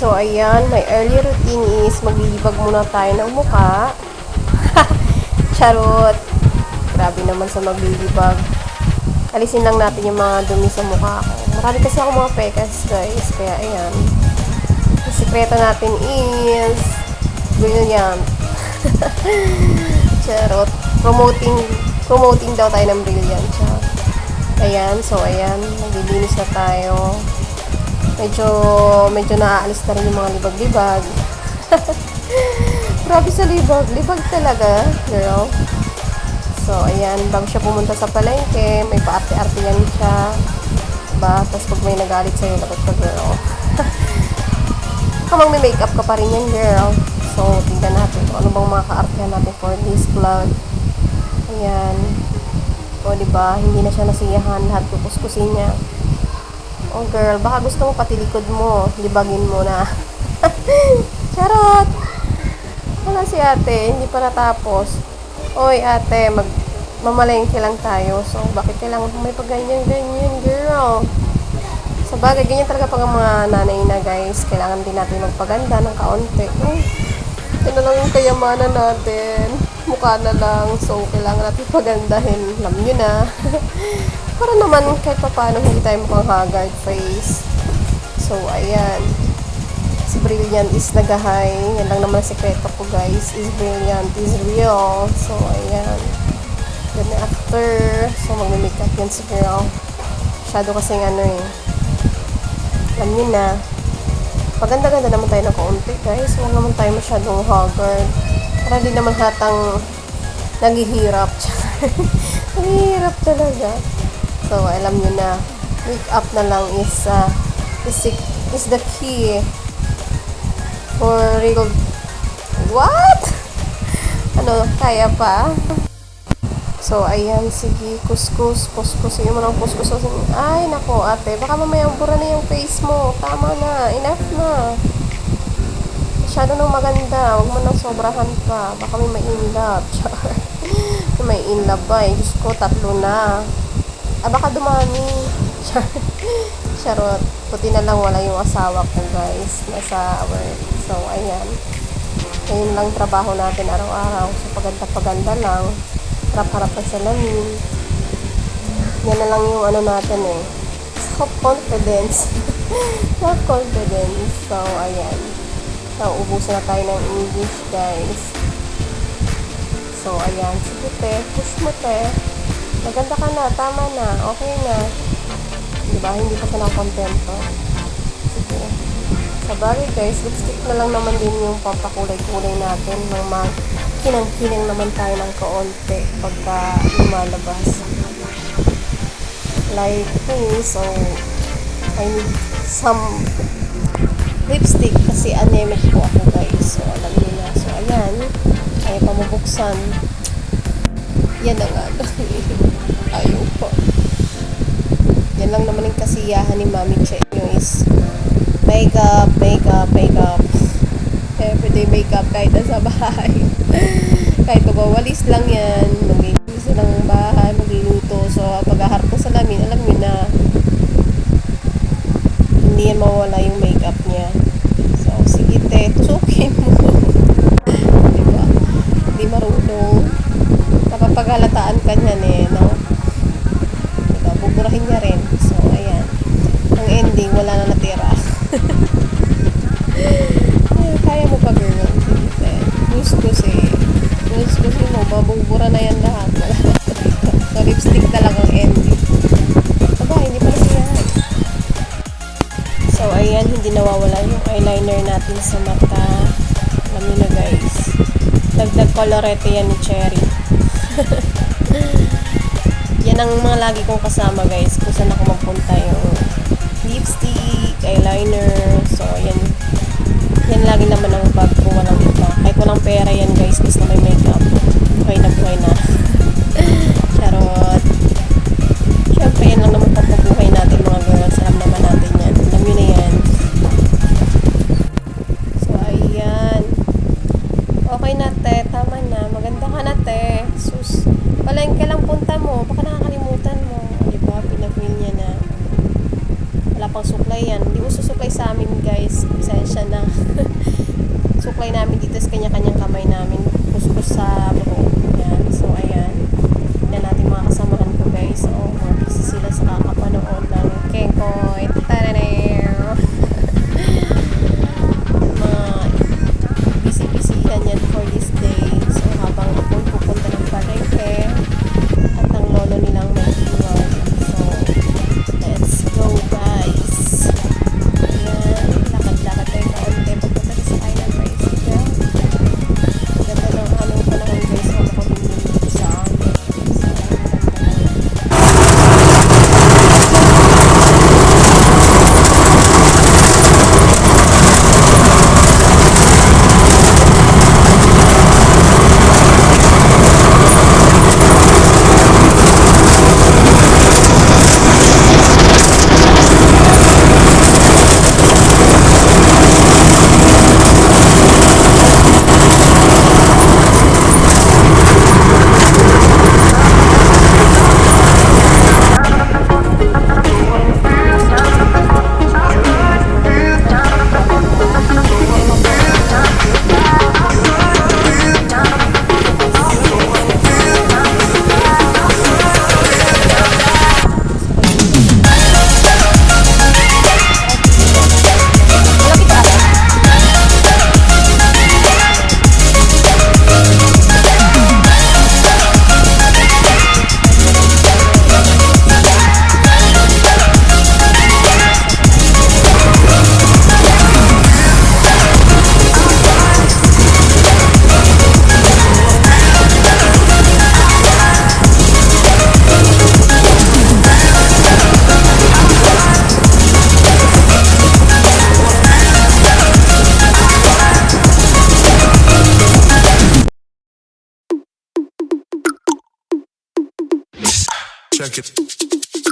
So, ayan, my early routine is maglilibag muna tayo ng mukha. Charot! Grabe naman sa maglilibag. Alisin lang natin yung mga dumi sa mukha ko. Marami kasi ako mga pekas, guys. Kaya, ayan. Ang sikreto natin is brilliant. Charot. Promoting daw tayo ng brilliant. Charot. Ayan, so ayan. Naglilinis na tayo. Medyo naaalis na rin yung mga libag-libag. Grabe sa libag. Libag talaga, girl. So, ayan. Bago siya pumunta sa palengke, may paarte-arte yan siya. Diba? Tapos pag may nagalit sa'yo, lagot ka, girl. Kamang may makeup ka pa rin yan, girl. So, tingnan natin kung ano bang mga kaartehan natin for this vlog. Ayan. O, diba? Hindi na siya nasiyahan. Lahat kukuskusin niya. Oh, girl, baka gusto mo pati likod mo. Libagin mo na. Charot! Wala si ate. Hindi pa natapos. Oy, ate, mamalengke lang tayo. So, bakit kailangan may pag-ganyan-ganyan, girl? Sa bagay, ganyan talaga pag ang mga nanay na, guys. Kailangan din natin magpaganda ng kaunti. Ito na lang yung kayamanan natin. Mukha na lang. So, kailangan natin pagandahin. Alam nyo na. Para naman kahit pa paano hindi tayo mukhang haggard face. So, ayan. Si Brilliant is nagahay. Yan lang naman ang sekreto ko, guys. Is Brilliant is real. So, ayan. Then after, so magme-makeup yan si girl. Masyado kasing alam nyo na. Paganda-ganda naman tayo ng kaunti, guys. Huwag naman tayo masyadong haggard. Para di naman hatang naghihirap. Naghihirap talaga. So, alam nyo na, wake up na lang is the key for real. What? Ano, kaya pa? So, ayan, sige, kuskusin mo ng kuskus. Ay, nako, ate, baka mamaya bura na yung face mo. Tama na, enough na. Masyado nang maganda, huwag mo nang sobrahan pa. Baka may in-love. May in-love ba eh? Diyos ko, 3 na. Baka dumami. Charot. Puti na lang wala yung asawa ko, guys. Nasa work. So, ayan. Ayun lang trabaho natin araw-araw. So, paganda-paganda lang. Harap-harap pa sa lamin. Yan na lang yung natin eh. Self-confidence. Self-confidence. So, ayan. So, ubusan na tayo ng English, guys. So, ayan. Sige, te. Push mo, te. Maganda ka na, tama na, okay na. Diba? Hindi pa siya kontento. Sige. Sa bagay, guys, lipstick na lang naman din yung papakulay-kulay natin. Nang kinang-kinang naman tayo ng kaunti pagka lumalabas. Like me, so I need some lipstick kasi anemic po ako, guys. So, alam niyo na. So, ayan. Kaya pa mabuksan. Yan na nga. Ayaw po. Yan lang naman yung kasiyahan ni Mami Che nyo is makeup. Everyday makeup kahit nasa bahay. Kahit magwawalis lang yan. Maglinis ng bahay, magluluto. So, paghaharap ko sa lamin, alam nyo na hindi yan mawala yung makeup niya. So, sige te, tusukin mo. Diba? Hindi marunong. Napapaghalataan ka niyan eh, no? Diba? Buburahin niya rin. So, ayan. Ang ending, wala na natira. Kaya mo pa, girl. Gusto mo, babubura na yan lahat. So, lipstick na lang ang ending. Aba, hindi pa nasiyahan. So, ayan, hindi nawawala yung eyeliner natin sa mata. Alam niyo na, guys. Dagdag colorete yan ni Cherry. Yan ang mga lagi kong kasama, guys, kung saan ako magpunta, yung lipstick, eyeliner. So, yan lagi naman ang bag ko, walang iba. Kahit walang pera yan, guys, basta may makeup. Buhay na. Charot. Siyempre, yan lang naman papabuhay natin, mga girls. Alam naman natin yan. Alam nyo na yan. So, ayan. Okay na, te. Tama na. Maganda ka na, te. Sus. Palengke lang punta mo. Baka nakakalimutan mo. Diba? Pinag-mail niya na. Wala pang suklay yan. Hindi uso suklay suklay sa amin guys. Pasensya na. Suklay namin dito sa kanya-kanyang kamay namin. Kuskus sa buhok. Ayan. So, ayan. Tignan natin mga kasamahan ko guys. So, mga busy sila sa kakapanood ng Kenkoy. Tararew! Mga busy-busyhan yan for this day. So, habang ako'y pupunta ng palengke at ang lolo nilang may iwan. So, let's go guys! Ayan. Lakad-lakad tayo kaunti. Pagpunta sa tayo ng tricycle. Ganda ng aming panahon guys. So, makabingin dito sa amin. So, ganda lang. Check it.